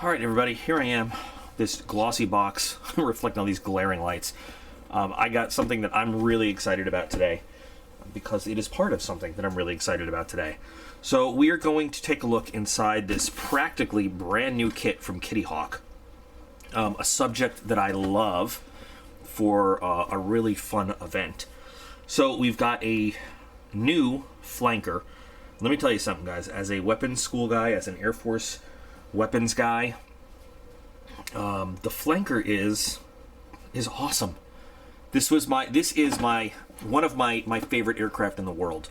Alright everybody, here I am, this glossy box reflecting all these glaring lights. I got something that I'm really excited about today, because it is part of something that I'm really excited about today. So we are going to take a look inside this practically brand new kit from Kittyhawk. A subject that I love for a really fun event. So we've got a new flanker. Let me tell you something, guys. As a weapons school guy, as an Air Force weapons guy, the flanker is awesome. This is one of my favorite aircraft in the world.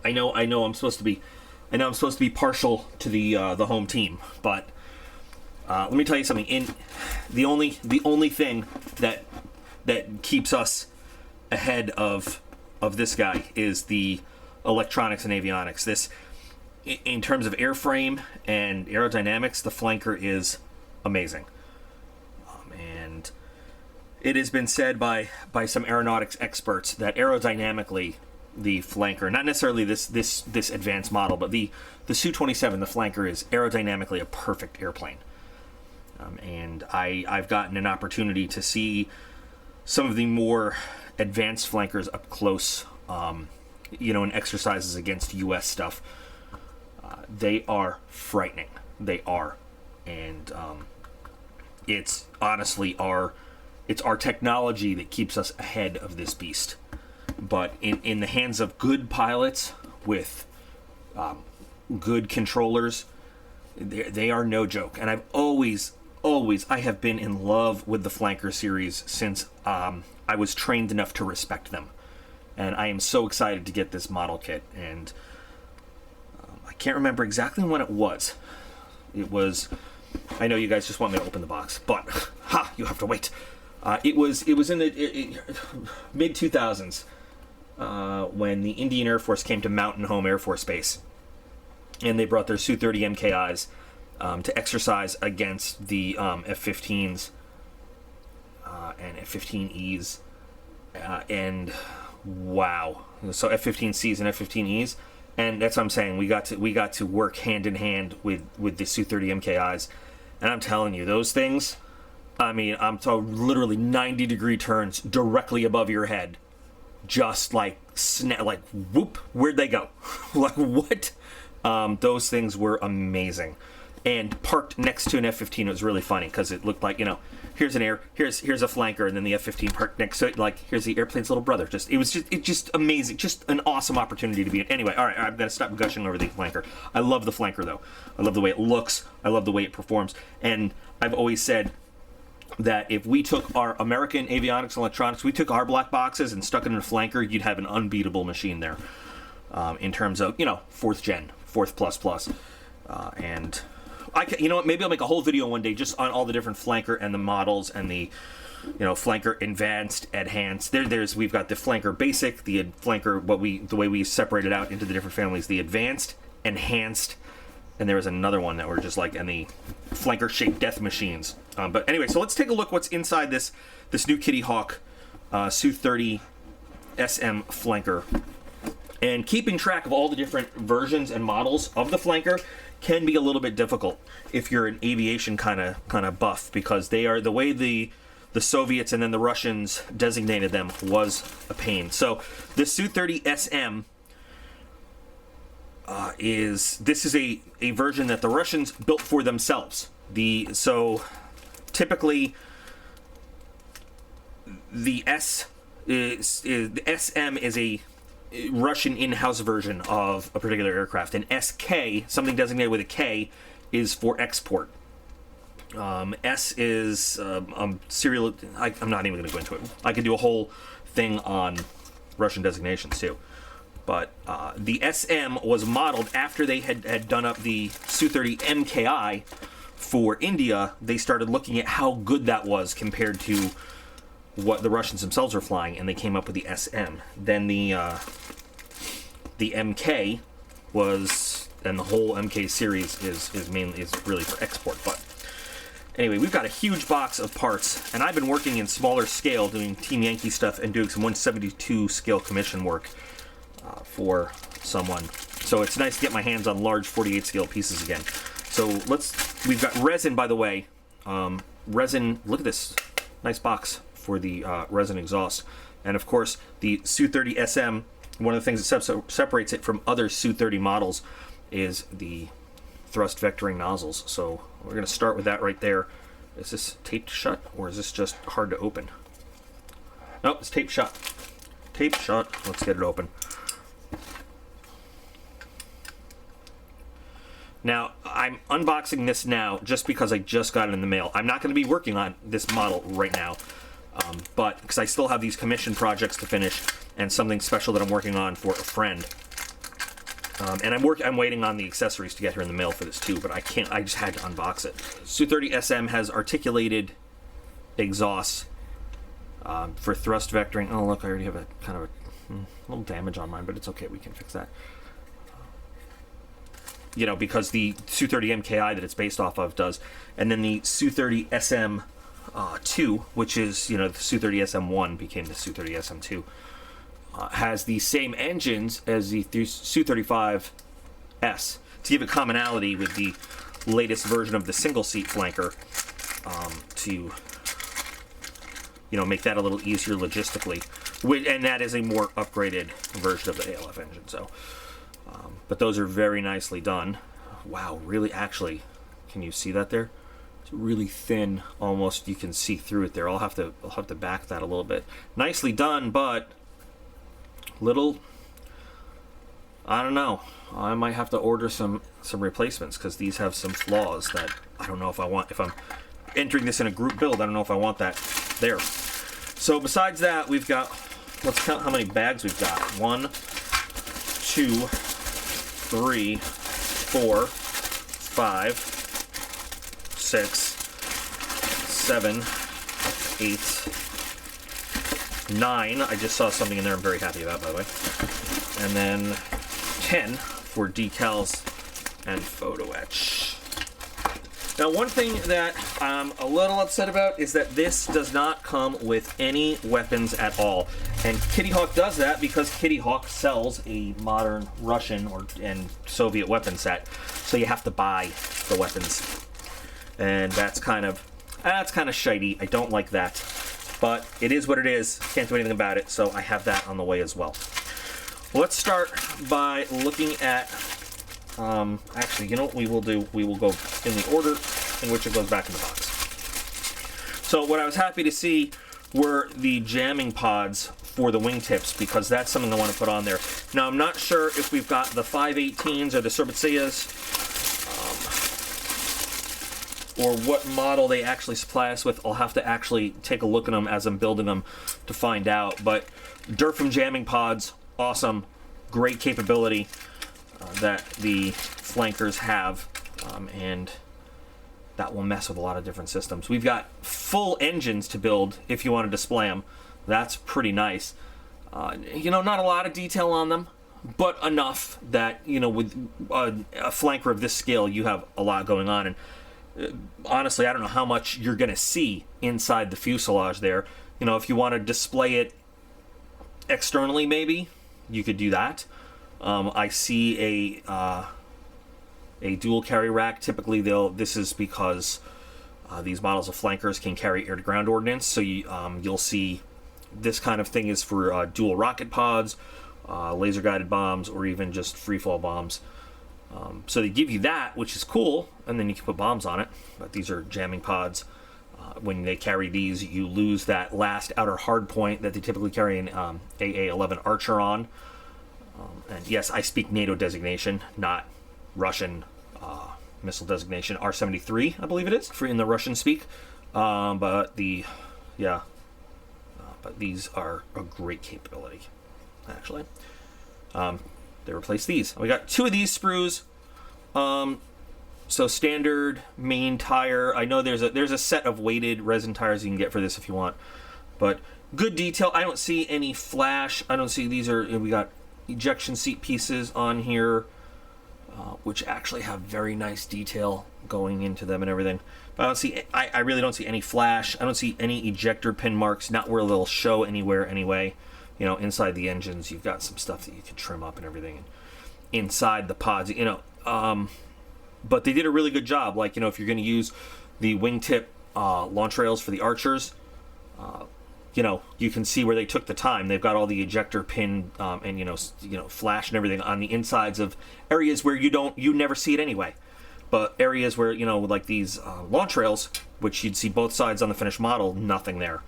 I know I'm supposed to be partial to the home team, but let me tell you something. The only thing that keeps us ahead of this guy is the electronics and avionics. This, in terms of airframe and aerodynamics, the flanker is amazing. And it has been said by some aeronautics experts that aerodynamically, the flanker, not necessarily this advanced model, but the Su-30SM, the flanker, is aerodynamically a perfect airplane. And I've gotten an opportunity to see some of the more advanced flankers up close, in exercises against U.S. stuff. They are frightening. They are. And it's honestly our technology that keeps us ahead of this beast. But in the hands of good pilots with good controllers, they are no joke. And I've always I have been in love with the flanker series since I was trained enough to respect them. And I am so excited to get this model kit. And I can't remember exactly when it was. It was, I know you guys just want me to open the box, but you have to wait. It was in the mid 2000s when the Indian Air Force came to Mountain Home Air Force Base, and they brought their Su-30 MKIs to exercise against the F-15s and F-15Es, and wow! So F-15Cs and F-15Es, and that's what I'm saying. We got to work hand in hand with the Su-30 MKIs, and I'm telling you, those things. I mean, I'm talking literally 90-degree turns directly above your head, just like like whoop, where'd they go? Like what? Those things were amazing. And parked next to an F-15, it was really funny because it looked like, here's a flanker, and then the F-15 parked next to it, like here's the airplane's little brother. It's just amazing, just an awesome opportunity to be in. Anyway, all right, I'm gonna stop gushing over the flanker. I love the flanker though. I love the way it looks. I love the way it performs. And I've always said that if we took our American avionics and electronics, we took our black boxes and stuck it in a flanker, you'd have an unbeatable machine there. In terms of fourth gen, fourth plus, and. You know what? Maybe I'll make a whole video one day just on all the different flanker and the models and the, flanker advanced, enhanced. We've got the flanker basic, the flanker, the way we separate it out into the different families, the advanced, enhanced, and there was another one that were just like, and the flanker shaped death machines. But anyway, so let's take a look what's inside this new Kittyhawk Su-30SM flanker. And keeping track of all the different versions and models of the flanker can be a little bit difficult if you're an aviation kind of buff, because they are, the way the Soviets and then the Russians designated them was a pain. So the Su-30SM is a version that the Russians built for themselves. So typically the SM is a Russian in-house version of a particular aircraft. And SK, something designated with a K, is for export. S is serial. I'm not even going to go into it. I could do a whole thing on Russian designations too. But the SM was modeled after they had done up the Su-30 MKI for India. They started looking at how good that was compared to what the Russians themselves were flying, and they came up with the SM. Then the MK was, and the whole MK series is really for export. But anyway, we've got a huge box of parts, and I've been working in smaller scale, doing Team Yankee stuff and doing some 172 scale commission work for someone. So it's nice to get my hands on large 48 scale pieces again. So we've got resin, by the way. Resin, look at this. Nice box for the resin exhaust. And of course, the Su-30SM, one of the things that separates it from other Su-30 models is the thrust vectoring nozzles. So we're going to start with that right there. Is this taped shut, or is this just hard to open? Nope, it's taped shut. Taped shut. Let's get it open. Now, I'm unboxing this now just because I just got it in the mail. I'm not going to be working on this model right now, but because I still have these commission projects to finish and something special that I'm working on for a friend. And I'm waiting on the accessories to get here in the mail for this too, but I can't. I just had to unbox it. Su-30SM has articulated exhausts for thrust vectoring. Oh, look, I already have a kind of a little damage on mine, but it's okay. We can fix that. You know, because the Su-30 MKI that it's based off of does, and then the Su-30SM 2, which is, you know, the Su-30SM 1 became the Su-30SM 2, has the same engines as the Su-35S to give it commonality with the latest version of the single-seat flanker, to, you know, make that a little easier logistically. And that is a more upgraded version of the ALF engine. So. But those are very nicely done. Wow, really, actually, can you see that there? It's really thin, almost you can see through it there. I'll have to back that a little bit. Nicely done, but little, I don't know. I might have to order some replacements because these have some flaws that I don't know if I want. If I'm entering this in a group build, I don't know if I want that there. So besides that, we've got, let's count how many bags we've got. 1, 2, 3, 4, 5, 6, 7, 8, 9. I just saw something in there I'm very happy about, by the way. And then 10 for decals and photo etch. Now, one thing that I'm a little upset about is that this does not come with any weapons at all. And Kittyhawk does that because Kittyhawk sells a modern Russian and Soviet weapon set, so you have to buy the weapons, and that's kind of shitey. I don't like that, but it is what it is. Can't do anything about it. So I have that on the way as well. Let's start by looking at. Actually, you know what we will do? We will go in the order in which it goes back in the box. So what I was happy to see were the jamming pods for the wingtips, because that's something I want to put on there. Now, I'm not sure if we've got the 518s or the Su-30SM, or what model they actually supply us with. I'll have to actually take a look at them as I'm building them to find out. But Durfam jamming pods, awesome, great capability that the flankers have, and that will mess with a lot of different systems. We've got full engines to build if you want to display them. That's pretty nice. You know, not a lot of detail on them, but enough that, you know, with a flanker of this scale, you have a lot going on. And honestly, I don't know how much you're going to see inside the fuselage there. You know, if you want to display it externally, maybe you could do that. I see a dual carry rack. Typically, this is because these models of flankers can carry air-to-ground ordnance. So you'll see this kind of thing is for dual rocket pods, laser-guided bombs, or even just free-fall bombs. So they give you that, which is cool, and then you can put bombs on it. But these are jamming pods. When they carry these, you lose that last outer hard point that they typically carry an AA-11 Archer on. And yes, I speak NATO designation, not Russian missile designation. R-73, I believe it is, in the Russian speak. But these are a great capability, actually. They replace these. We got 2 of these sprues. So standard main tire. I know there's a set of weighted resin tires you can get for this if you want, but good detail. I don't see any flash. I don't see we got ejection seat pieces on here, which actually have very nice detail going into them and everything. But I really don't see any flash. I don't see any ejector pin marks, not where they'll show anywhere anyway. You know, inside the engines, you've got some stuff that you can trim up and everything. And inside the pods, you know, But they did a really good job. Like, you know, if you're going to use the wingtip launch rails for the Archers, you know, you can see where they took the time. They've got all the ejector pin and you know flash and everything on the insides of areas where you never see it anyway. But areas where, you know, like these launch rails, which you'd see both sides on the finished model, nothing there.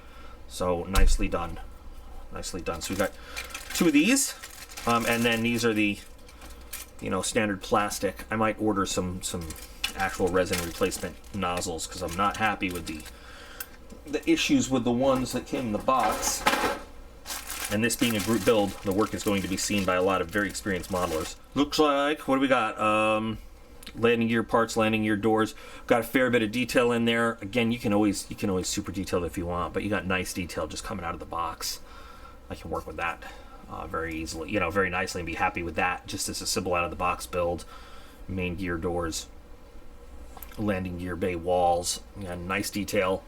So nicely done, nicely done. So we've got 2 of these, and then these are the, you know, standard plastic. I might order some actual resin replacement nozzles because I'm not happy with the issues with the ones that came in the box. And this being a group build, the work is going to be seen by a lot of very experienced modelers. Looks like, what do we got? Landing gear parts, landing gear doors. Got a fair bit of detail in there. Again, you can always super detail it if you want, but you got nice detail just coming out of the box. I can work with that very easily, you know, very nicely, and be happy with that just as a simple out of the box build. Main gear doors, landing gear bay walls, and nice detail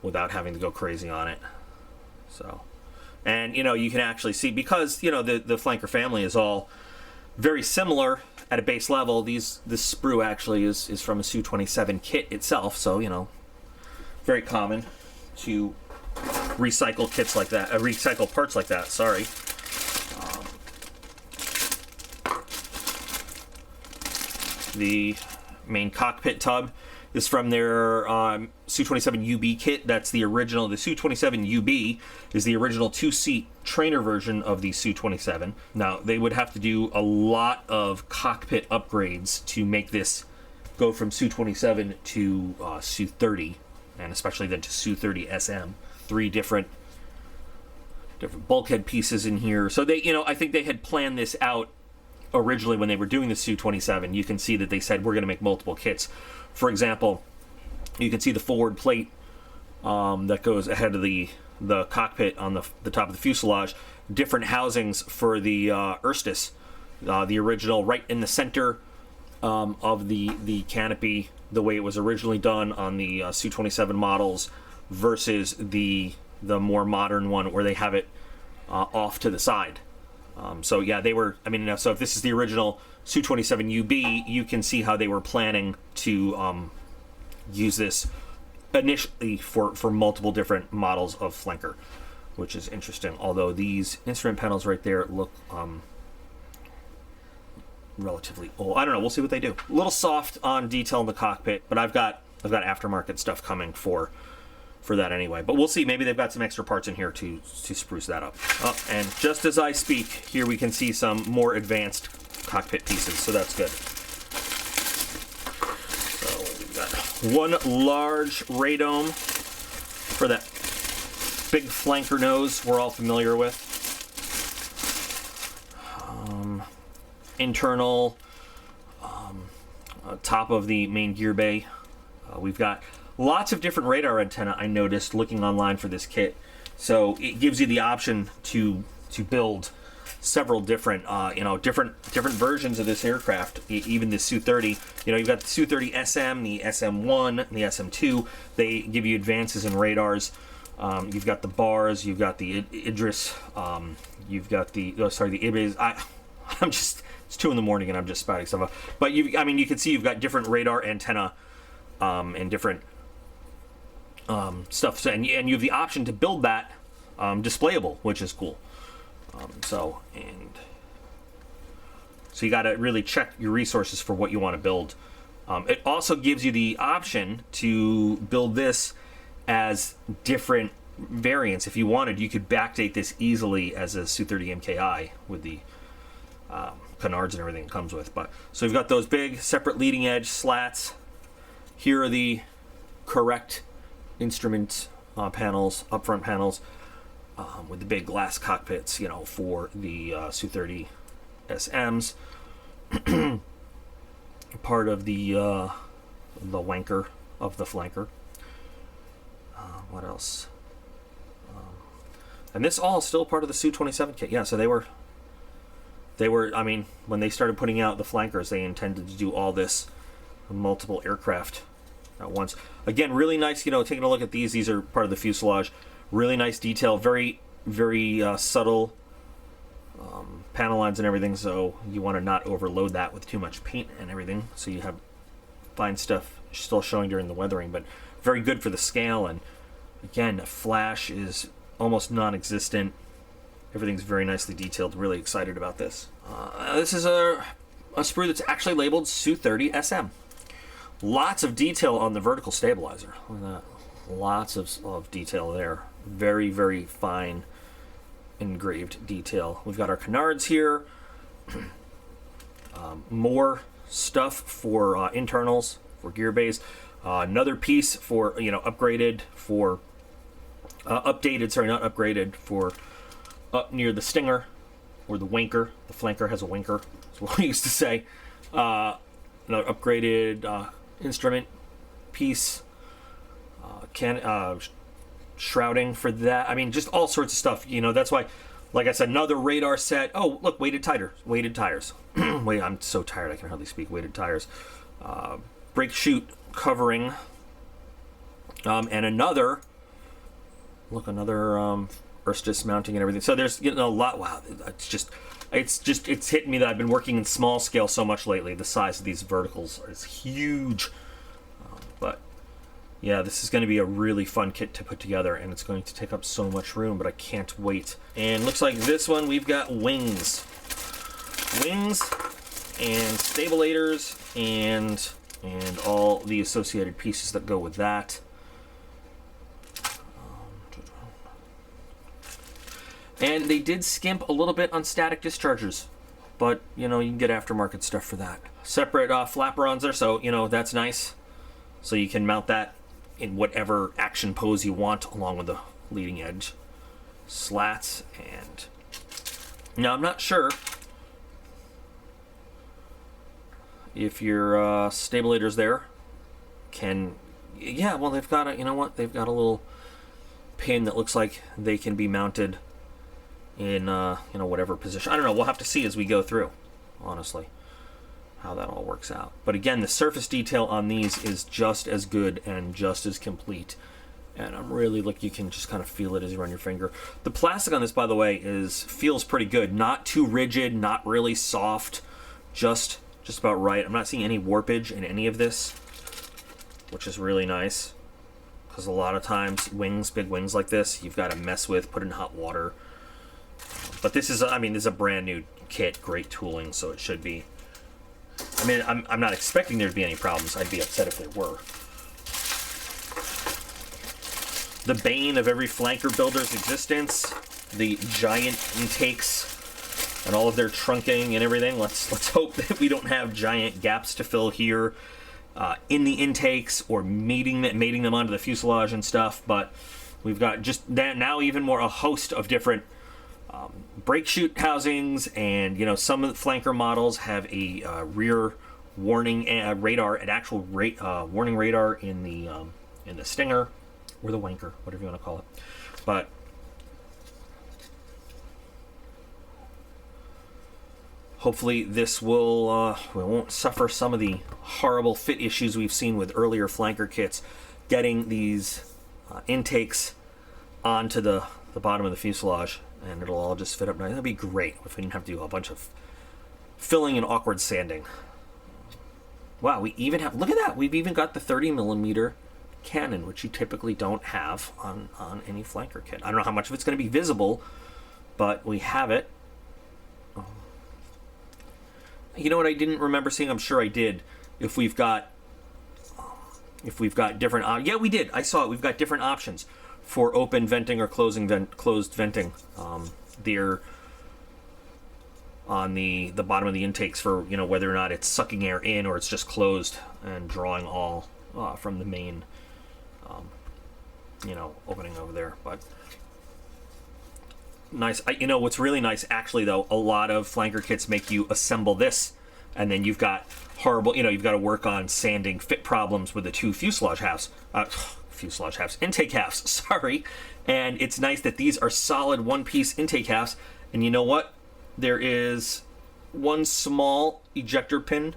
without having to go crazy on it. So, and you know, you can actually see, because you know the flanker family is all very similar at a base level. This sprue actually is from a Su-27 kit itself, so you know, very common to recycle kits like that, recycle parts like that. Sorry. The main cockpit tub is from their Su-27 UB kit. That's the original. The Su-27 UB is the original 2-seat trainer version of the Su-27. Now, they would have to do a lot of cockpit upgrades to make this go from Su-27 to Su-30, and especially then to Su-30SM. 3 different bulkhead pieces in here. So they, you know, I think they had planned this out originally when they were doing the Su-27. You can see that they said we're going to make multiple kits. For example, you can see the forward plate that goes ahead of the cockpit on the top of the fuselage. Different housings for the Erstis, the original, right in the center of the canopy, the way it was originally done on the Su-27 models, versus the more modern one where they have it off to the side. So yeah, they were, I mean, so if this is the original Su-27 UB, you can see how they were planning to use this initially for multiple different models of flanker, which is interesting. Although these instrument panels right there look relatively old. I don't know, we'll see what they do. A little soft on detail in the cockpit, but I've got aftermarket stuff coming for that anyway. But we'll see. Maybe they've got some extra parts in here to spruce that up. Oh, and just as I speak, here we can see some more advanced cockpit pieces, so that's good. So we've got one large radome for that big flanker nose we're all familiar with. Internal top of the main gear bay. We've got lots of different radar antenna, I noticed looking online for this kit. So it gives you the option to build several different different versions of this aircraft. Even the Su-30, you know, you've got the Su-30SM, the SM1, and the SM2. They give you advances in radars. You've got the bars, you've got the Idris, you've got the the Ibis. I'm just, it's 2 in the morning and I'm just spouting stuff up. But you can see you've got different radar antenna and different stuff, and you have the option to build that displayable, which is cool. So you got to really check your resources for what you want to build. It also gives you the option to build this as different variants. If you wanted, you could backdate this easily as a Su-30 MKI with the canards and everything it comes with. But so you've got those big separate leading edge slats. Here are the correct instrument panels, upfront panels, with the big glass cockpits, you know, for the Su-30SMs. Part of the wanker of the flanker. What else? And this all is still part of the Su-27 kit. Yeah, so they were. I mean, when they started putting out the flankers, they intended to do all this multiple aircraft at once. Again, really nice, you know, taking a look at these. These are part of the fuselage. Really nice detail. Very, very subtle panel lines and everything. So you want to not overload that with too much paint and everything. So you have fine stuff still showing during the weathering, but very good for the scale. And again, flash is almost non-existent. Everything's very nicely detailed. Really excited about this. This is a sprue that's actually labeled Su-30SM. Lots of detail on the vertical stabilizer. Look at that. Lots of detail there. Very, very fine engraved detail. We've got our canards here. More stuff for internals, for gear base. Another piece for, upgraded for updated, sorry, not upgraded, for up near the stinger or the wanker. The flanker has a wanker, that's what we used to say. Another upgraded instrument piece, shrouding for that. I mean, just all sorts of stuff. That's why, like I said, another radar set. Oh, look, weighted tires. Wait, I'm so tired I can hardly speak. Weighted tires. Brake chute covering. And another Earth dismounting and everything. So there's a lot. Wow, it's hitting me that I've been working in small scale so much lately. The size of these verticals is huge. But yeah, this is going to be a really fun kit to put together, and it's going to take up so much room, but I can't wait. And looks like this one, we've got wings and stabilators and all the associated pieces that go with that. And they did skimp a little bit on static dischargers, but you can get aftermarket stuff for that. Separate flaperons there, so that's nice. So you can mount that in whatever action pose you want, along with the leading edge slats. And now I'm not sure if your stabilators there can. Yeah, well, they've got a they've got a little pin that looks like they can be mounted in whatever position. I don't know, we'll have to see as we go through, honestly, how that all works out. But again, the surface detail on these is just as good and just as complete, and I'm really you can just kind of feel it as you run your finger. The plastic on this, by the way, feels pretty good. Not too rigid, not really soft, just about right. I'm not seeing any warpage in any of this, which is really nice, because a lot of times big wings like this, you've got to mess with, put in hot water. But this is a brand new kit, great tooling, so it should be. I'm not expecting there to be any problems. I'd be upset if there were. The bane of every flanker builder's existence, the giant intakes and all of their trunking and everything. Let's hope that we don't have giant gaps to fill here in the intakes, or mating them onto the fuselage and stuff. But we've got just that now, even more, a host of different brake chute housings, and some of the flanker models have a rear warning radar, an actual warning radar in the stinger or the wanker, whatever you want to call it. But hopefully this will we won't suffer some of the horrible fit issues we've seen with earlier flanker kits, getting these intakes onto the bottom of the fuselage, and it'll all just fit up nice. That'd be great if we didn't have to do a bunch of filling and awkward sanding. Wow, we even have, look at that, we've even got the 30mm cannon, which you typically don't have on any flanker kit. I don't know how much of it's going to be visible, but we have it. You know what I didn't remember seeing? I'm sure I did. If we've got different, yeah, we did. I saw it. We've got different options for open venting or closed venting. They're on the bottom of the intakes for whether or not it's sucking air in or it's just closed and drawing all from the main opening over there. But nice. What's really nice, actually, though, a lot of flanker kits make you assemble this, and then you've got you've got to work on sanding fit problems with the two fuselage halves. Intake halves, sorry. And it's nice that these are solid one-piece intake halves. And you know what? There is one small ejector pin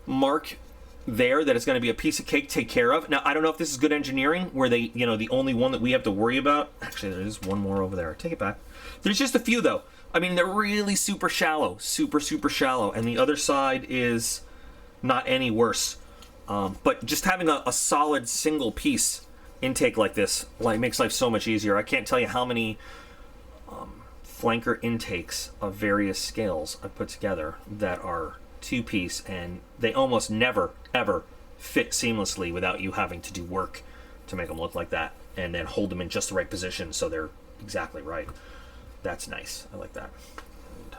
mark there that is going to be a piece of cake to take care of. Now, I don't know if this is good engineering, where they, the only one that we have to worry about. Actually, there is one more over there. Take it back. There's just a few, though. They're really super shallow. Super, super shallow. And the other side is not any worse. But just having a solid single piece intake like this makes life so much easier. I can't tell you how many flanker intakes of various scales I put together that are two-piece, and they almost never, ever fit seamlessly without you having to do work to make them look like that, and then hold them in just the right position so they're exactly right. That's nice. I like that. And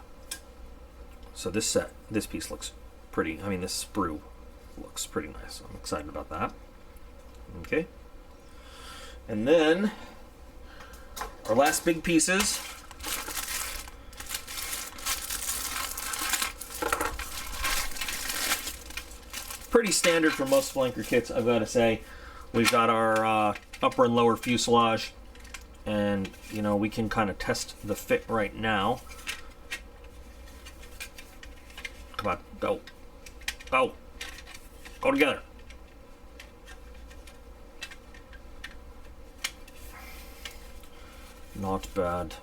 so this piece looks pretty. I mean, this sprue looks pretty nice. I'm excited about that. Okay. And then our last big pieces. Pretty standard for most flanker kits, I've got to say. We've got our upper and lower fuselage, and you know, we can kind of test the fit right now. Come on, go, go, go together. Not bad.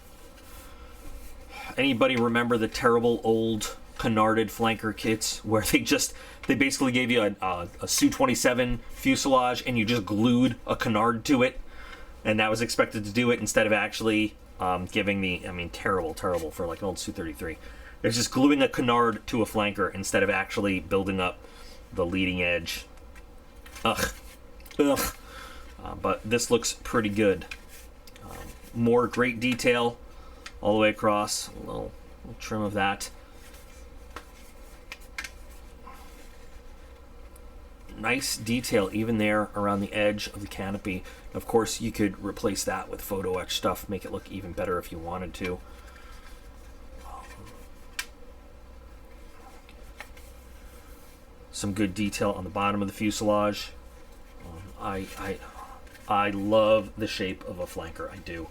Anybody remember the terrible old canarded flanker kits where they basically gave you a Su-27 fuselage and you just glued a canard to it, and that was expected to do it instead of actually giving the, I mean, terrible for like an old Su-33. It's just gluing a canard to a flanker instead of actually building up the leading edge. Ugh. But this looks pretty good. More great detail all the way across. A little trim of that. Nice detail even there around the edge of the canopy. Of course, you could replace that with photo etch stuff, make it look even better if you wanted to. Some good detail on the bottom of the fuselage. I love the shape of a flanker. I do.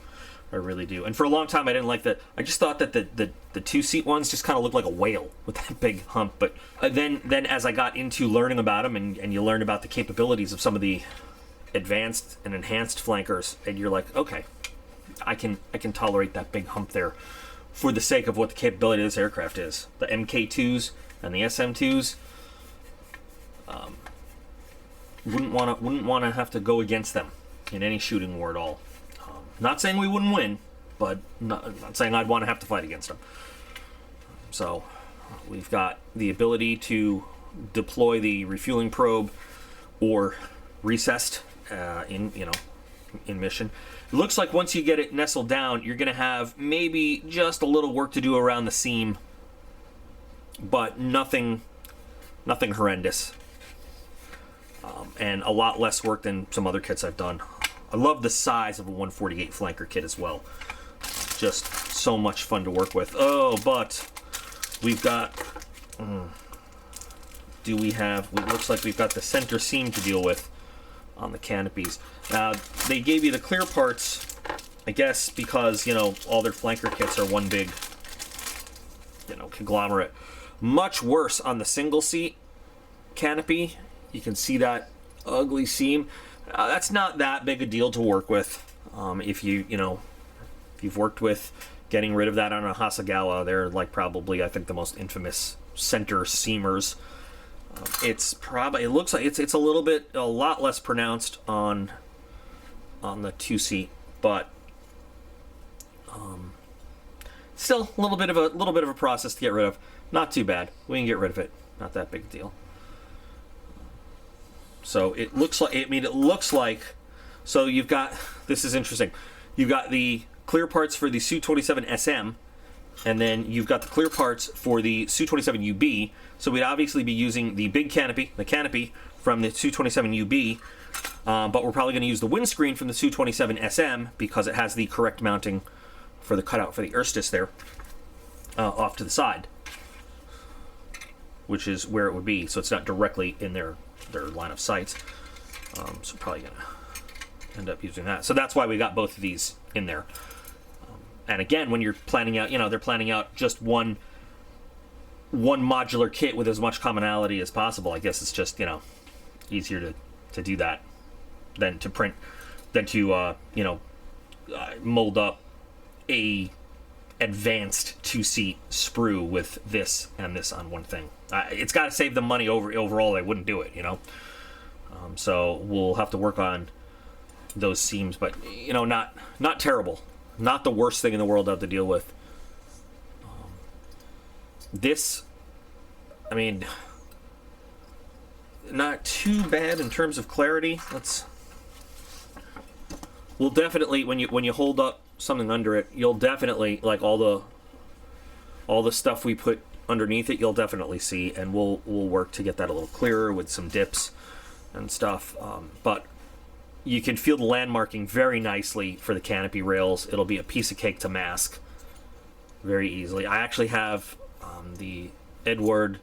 I really do. And for a long time, I didn't like that. I just thought that the two-seat ones just kind of looked like a whale with that big hump. But then as I got into learning about them, and you learn about the capabilities of some of the advanced and enhanced flankers, and you're like, okay, I can tolerate that big hump there for the sake of what the capability of this aircraft is. The MK2s and the SM2s, wouldn't want to have to go against them in any shooting war at all. Not saying we wouldn't win, but not saying I'd want to have to fight against them. So we've got the ability to deploy the refueling probe or recessed in mission. It looks like once you get it nestled down, you're going to have maybe just a little work to do around the seam, but nothing horrendous, and a lot less work than some other kits I've done. I love the size of a 148 flanker kit as well. Just so much fun to work with. Oh, but we've got... do we have... It looks like we've got the center seam to deal with on the canopies. Now, they gave you the clear parts, I guess, because, you know, all their flanker kits are one big, you know, conglomerate. Much worse on the single seat canopy. You can see that ugly seam. That's not that big a deal to work with. If you've worked with getting rid of that on a Hasegawa, they're like probably, I think, the most infamous center seamers. It looks like it's a lot less pronounced on the two-seat, but still a little bit of a process to get rid of. Not too bad. We can get rid of it. Not that big a deal. So it looks like, so you've got, this is interesting, you've got the clear parts for the Su-30SM, and then you've got the clear parts for the Su-27UB, so we'd obviously be using the big canopy, from the Su-27UB, but we're probably going to use the windscreen from the Su-27SM because it has the correct mounting for the cutout for the Erstis there, off to the side, which is where it would be, so it's not directly in their line of sight. So probably gonna end up using that. So that's why we got both of these in there. And again, when you're planning out, they're planning out just one modular kit with as much commonality as possible. I guess it's just, easier to do that than to mold up a advanced two-seat sprue with this and this on one thing. It's got to save them money overall. They wouldn't do it, So we'll have to work on those seams, but you know, not terrible, not the worst thing in the world to have to deal with. This, I mean, not too bad in terms of clarity. We'll definitely, when you hold up something under it, you'll definitely, like all the stuff we put underneath it, you'll definitely see, and we'll work to get that a little clearer with some dips and stuff. But you can feel the landmarking very nicely for the canopy rails. It'll be a piece of cake to mask very easily. I actually have the Edward,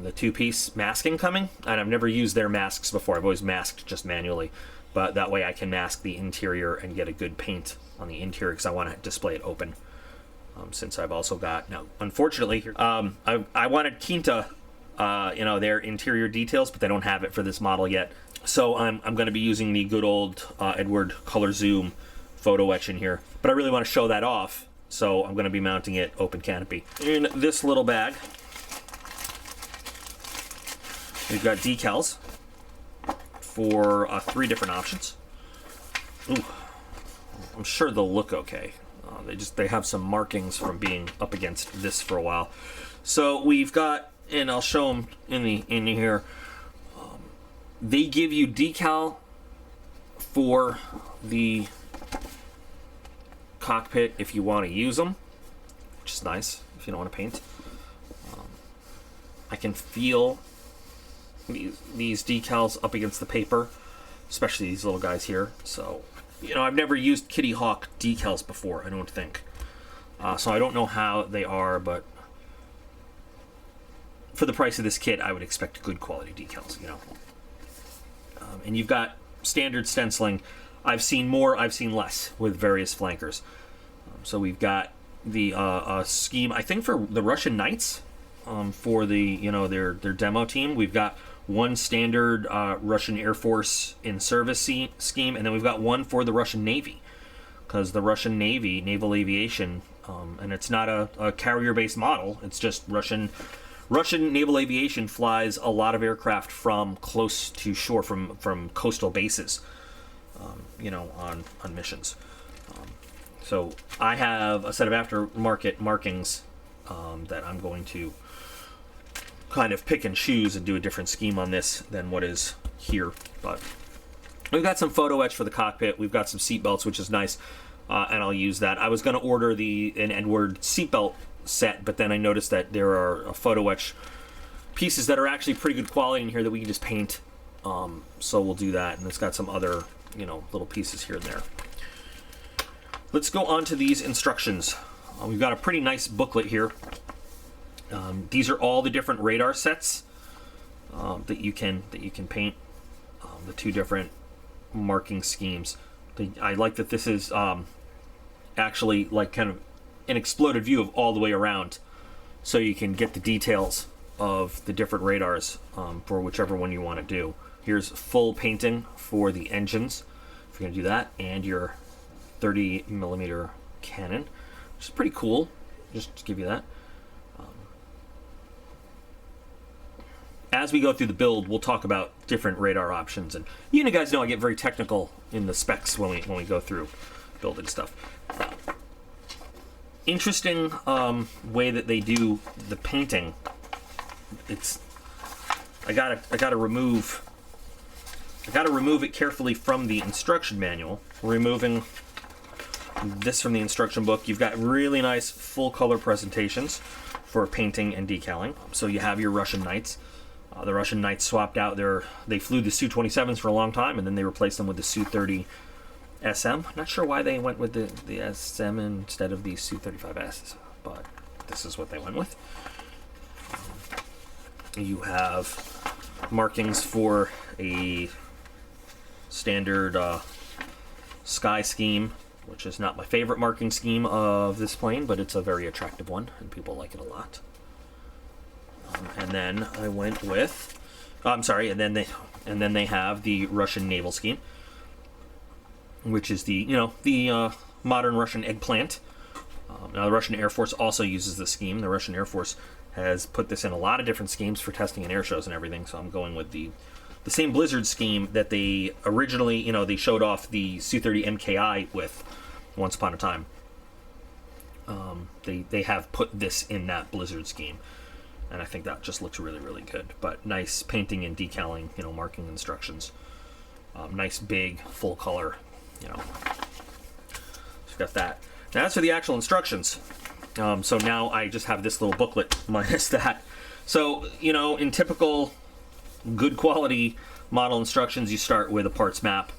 the two-piece masking coming, and I've never used their masks before. I've always masked just manually, but that way I can mask the interior and get a good paint on the interior, because I want to display it open. Since I've also got, now unfortunately, I wanted Quinta, their interior details, but they don't have it for this model yet. So I'm going to be using the good old Edward Color Zoom photo etch in here, but I really want to show that off, so I'm going to be mounting it open canopy. In this little bag, we've got decals for 3 different options. Ooh, I'm sure they'll look okay. They have some markings from being up against this for a while. So we've got, and I'll show them in here. They give you decal for the cockpit if you want to use them, which is nice if you don't want to paint. I can feel these decals up against the paper, especially these little guys here. So, you know, I've never used Kittyhawk decals before, I don't think. So I don't know how they are, but for the price of this kit, I would expect good quality decals, you know. And you've got standard stenciling. I've seen more, I've seen less with various flankers. So we've got the scheme, I think, for the Russian Knights, for the, you know, their demo team. We've got one standard Russian Air Force in service scheme, and then we've got one for the Russian Navy, because the Russian Navy, naval aviation, and it's not a carrier-based model, it's just Russian naval aviation flies a lot of aircraft from close to shore, from coastal bases, you know, on missions. So I have a set of aftermarket markings that I'm going to kind of pick and choose and do a different scheme on this than what is here. But we've got some photo etch for the cockpit. We've got some seat belts, which is nice, and I'll use that. I was going to order an Edward seatbelt set, but then I noticed that there are photo etch pieces that are actually pretty good quality in here that we can just paint. So we'll do that, and it's got some other, you know, little pieces here and there. Let's go on to these instructions. We've got a pretty nice booklet here. These are all the different radar sets that you can paint. The 2 different marking schemes. I like that this is actually like kind of an exploded view of all the way around, so you can get the details of the different radars for whichever one you want to do. Here's full painting for the engines, if you're going to do that, and your 30mm cannon, which is pretty cool, just to give you that. As we go through the build, we'll talk about different radar options, and you guys know I get very technical in the specs when we go through building stuff. Interesting way that they do the painting. I gotta remove it carefully from the instruction manual. Removing this from the instruction book. You've got really nice full color presentations for painting and decaling. So you have your Russian Knights. The Russian Knights swapped out they flew the Su-30SM for a long time, and then they replaced them with the Su-30SM. Not sure why they went with the SM instead of the Su-35S, but this is what they went with. You have markings for a standard sky scheme, which is not my favorite marking scheme of this plane, but it's a very attractive one, and people like it a lot. And then I went with, and then they have the Russian naval scheme, which is the modern Russian eggplant. Now the Russian Air Force also uses this scheme. The Russian Air Force has put this in a lot of different schemes for testing in air shows and everything. So I'm going with the the same Blizzard scheme that they originally, you know, they showed off the Su-30 MKI with once upon a time. They have put this in that Blizzard scheme, and I think that just looks really, really good. But nice painting and decaling, you know, marking instructions. Nice big full color, you know. So we've got that. Now that's for the actual instructions. So now I just have this little booklet minus that. So, you know, in typical good quality model instructions, you start with a parts map.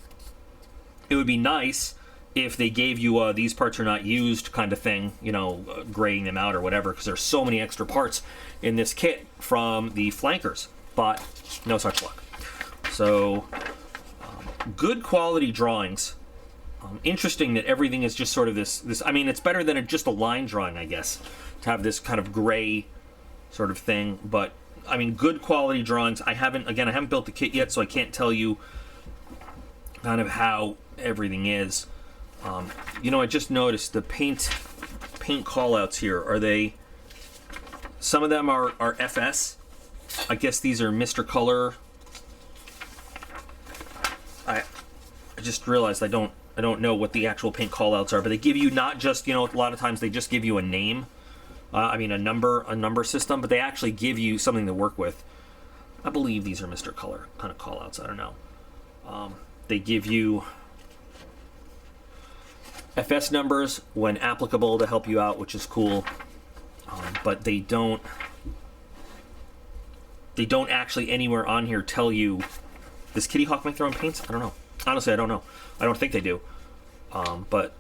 It would be nice if they gave you these parts are not used kind of thing, you know, graying them out or whatever, because there's so many extra parts in this kit from the flankers, but no such luck. So, good quality drawings. Interesting that everything is just sort of this. I mean, it's better than just a line drawing, I guess, to have this kind of gray sort of thing. But I mean, good quality drawings. I haven't built the kit yet, so I can't tell you kind of how everything is. You know, I just noticed the paint callouts here. Are they? Some of them are FS. I guess these are Mr. Color. I just realized I don't know what the actual paint callouts are, but they give you not just, you know, a lot of times they just give you a name. I mean a number system, but they actually give you something to work with. I believe these are Mr. Color kind of callouts. I don't know. They give you FS numbers when applicable to help you out, which is cool. But they don't actually anywhere on here tell you, does Kittyhawk make their own paints? I don't know. Honestly, I don't know. I don't think they do. But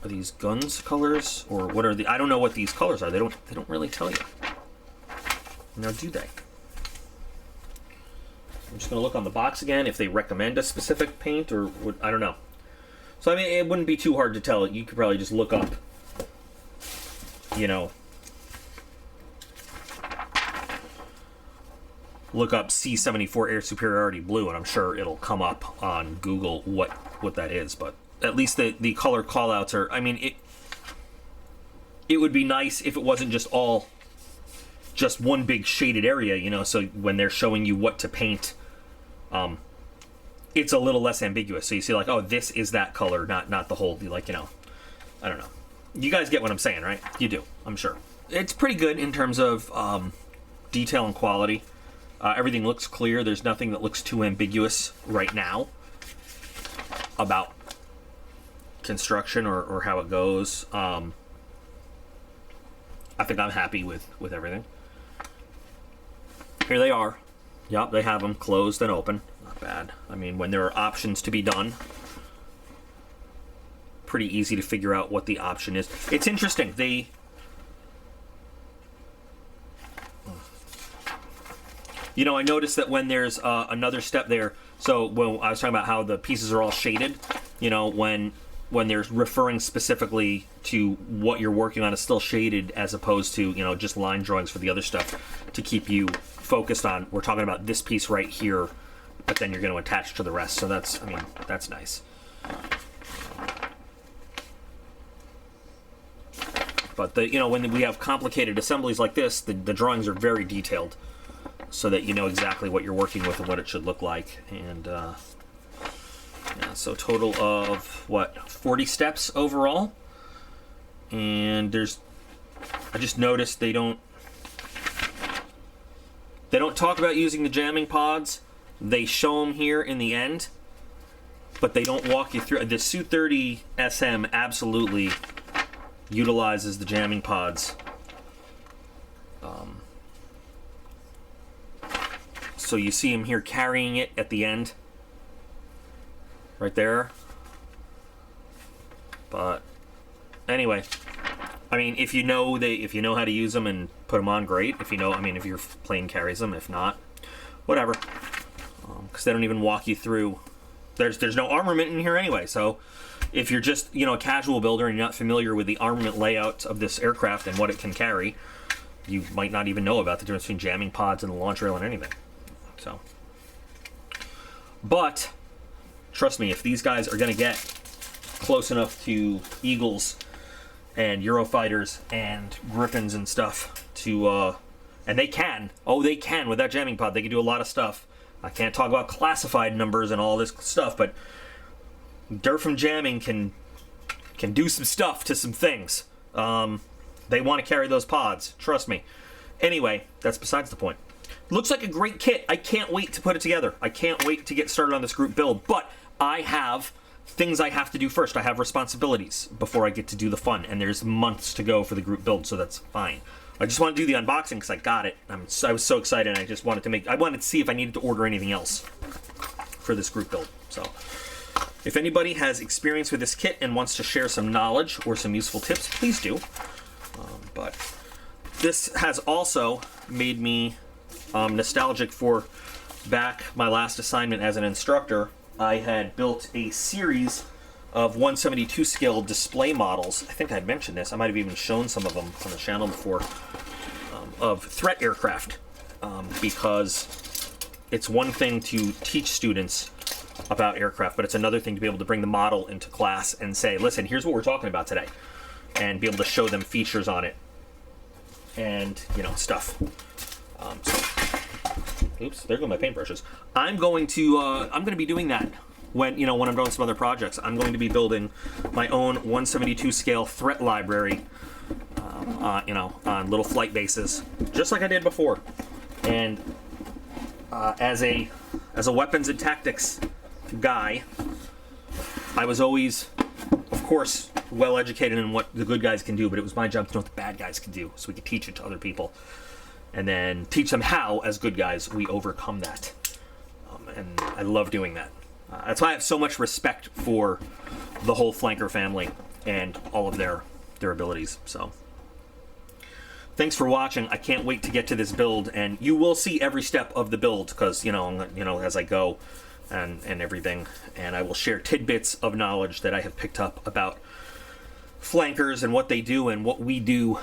are these guns colors, or what are the? I don't know what these colors are. They don't really tell you. Now, do they? I'm just gonna look on the box again if they recommend a specific paint, or what, I don't know. So I mean, it wouldn't be too hard to tell. You could probably just look up, you know, look up C-74 Air Superiority Blue, and I'm sure it'll come up on Google what that is. But at least the color callouts are. I mean, it would be nice if it wasn't just one big shaded area, you know. So when they're showing you what to paint, it's a little less ambiguous. So you see, like, oh, this is that color, not the whole, like, you know, I don't know. You guys get what I'm saying, right? You do, I'm sure. It's pretty good in terms of detail and quality. Everything looks clear. There's nothing that looks too ambiguous right now about construction or how it goes. I think I'm happy with everything. Here they are. Yep, they have them closed and open. Not bad. I mean, when there are options to be done, pretty easy to figure out what the option is. It's interesting. You know, I noticed that when there's another step there, so when I was talking about how the pieces are all shaded, you know, when they're referring specifically to what you're working on is still shaded, as opposed to, you know, just line drawings for the other stuff to keep you focused on, we're talking about this piece right here, but then you're going to attach to the rest. So that's, I mean, that's nice. But you know, when we have complicated assemblies like this, the drawings are very detailed, so that you know exactly what you're working with and what it should look like. And yeah, so total of what, 40 steps overall. And I just noticed they don't talk about using the jamming pods. They show them here in the end, but they don't walk you through. The Su-30SM absolutely utilizes the jamming pods. So you see him here carrying it at the end, right there. But anyway, I mean, if you know how to use them and put them on, great. If you know, I mean, if your plane carries them, if not, whatever. Because they don't even walk you through. There's no armament in here anyway. So if you're just, you know, a casual builder and you're not familiar with the armament layout of this aircraft and what it can carry, you might not even know about the difference between jamming pods and the launch rail and anything. So, but trust me, if these guys are going to get close enough to Eagles and Eurofighters and Griffins and stuff to, and they can with that jamming pod, they can do a lot of stuff. I can't talk about classified numbers and all this stuff, but dirt from jamming can do some stuff to some things. They want to carry those pods, trust me. Anyway, that's besides the point. Looks like a great kit. I can't wait to put it together. I can't wait to get started on this group build, but I have things I have to do first. I have responsibilities before I get to do the fun, and there's months to go for the group build, so that's fine. I just want to do the unboxing because I got it. I was so excited, and I just wanted to see if I needed to order anything else for this group build. So if anybody has experience with this kit and wants to share some knowledge or some useful tips, please do. But this has also made me nostalgic for back my last assignment as an instructor. I had built a series of 172 scale display models. I think I had mentioned this. I might have even shown some of them on the channel before, of threat aircraft, because it's one thing to teach students about aircraft, but it's another thing to be able to bring the model into class and say, listen, here's what we're talking about today, and be able to show them features on it and, you know, stuff. Oops, there go my paintbrushes. I'm going to be doing that when I'm doing some other projects. I'm going to be building my own 172 scale threat library, on little flight bases, just like I did before. And as a weapons and tactics guy, I was always, of course, well educated in what the good guys can do, but it was my job to know what the bad guys can do, so we could teach it to other people, and then teach them how, as good guys, we overcome that. And I love doing that. That's why I have so much respect for the whole Flanker family and all of their abilities. So thanks for watching. I can't wait to get to this build, and you will see every step of the build, because as I go and everything, and I will share tidbits of knowledge that I have picked up about flankers and what they do and what we do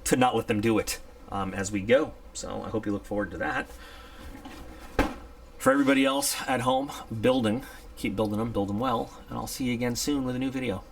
to not let them do it as we go. So I hope you look forward to that. For everybody else at home building, keep building them, build them well, and I'll see you again soon with a new video.